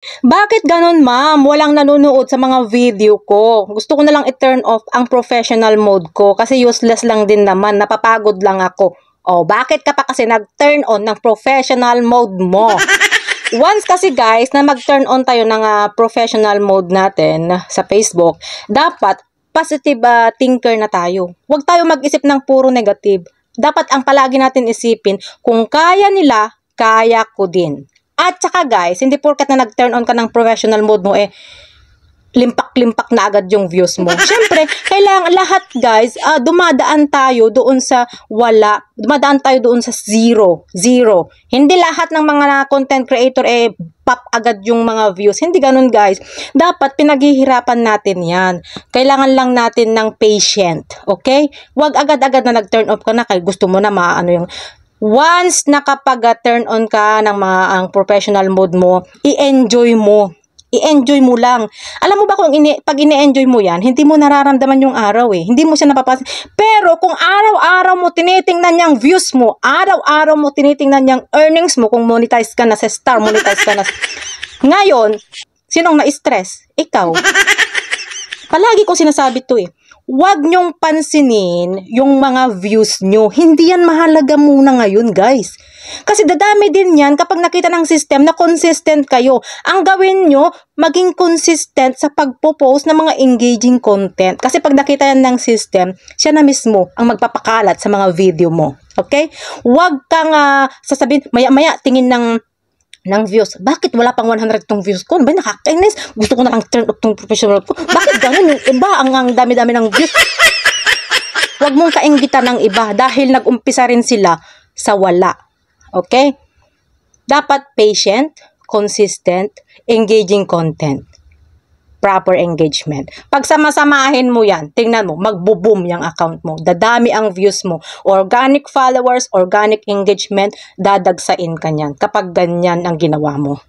Bakit ganun, ma'am? Walang nanonood sa mga video ko. Gusto ko na lang i-turn off ang professional mode ko kasi useless lang din naman. Napapagod lang ako. Oh, bakit ka pa kasi nag-turn on ng professional mode mo? Once kasi guys na mag-turn on tayo ng professional mode natin sa Facebook, dapat positive thinker na tayo. Huwag tayo mag-isip ng puro negative. Dapat ang palagi natin isipin, kung kaya nila, kaya ko din. At saka guys, hindi porket na nag-turn on ka ng professional mode mo, limpak-limpak na agad yung views mo. Siyempre, kailangan lahat guys, dumadaan tayo doon sa wala. Dumadaan tayo doon sa zero. Zero. Hindi lahat ng mga content creator pop agad yung mga views. Hindi ganun guys. Dapat pinaghihirapan natin yan. Kailangan lang natin ng patient. Okay? Huwag agad-agad na nag-turn off ka na kaya gusto mo na maano yung once na kapag turn on ka ng mga ang professional mode mo, i-enjoy mo. I-enjoy mo lang. Alam mo ba kung pag ini-enjoy mo yan, hindi mo nararamdaman yung araw eh. Hindi mo siya napapansin. Pero kung araw-araw mo tinitingnan yung views mo, araw-araw mo tinitingnan yung earnings mo, kung monetize ka na sa star, monetize ka na. Ngayon, sinong na-stress? Ikaw. Palagi ko sinasabi to eh. Huwag nyong pansinin yung mga views nyo. Hindi yan mahalaga muna ngayon, guys. Kasi dadami din yan kapag nakita ng system na consistent kayo. Ang gawin nyo, maging consistent sa pagpo-post ng mga engaging content. Kasi pag nakita yan ng system, siya na mismo ang magpapakalat sa mga video mo. Okay? Huwag kang sasabihin, maya-maya tingin ng views. Bakit wala pang 100 tong views ko? Ba, nakakainis. Gusto ko na lang turn up tong professional ko. Bakit ganun? Yung iba, ang dami-dami ng views. Huwag mong kainggitan ng iba dahil nag-umpisa rin sila sa wala. Okay? Dapat patient, consistent, engaging content. Proper engagement. Pag sama-samahin mo yan, tingnan mo, magbo-boom yung account mo. Dadami ang views mo. Organic followers, organic engagement, dadagsain ka niyan kapag ganyan ang ginawa mo.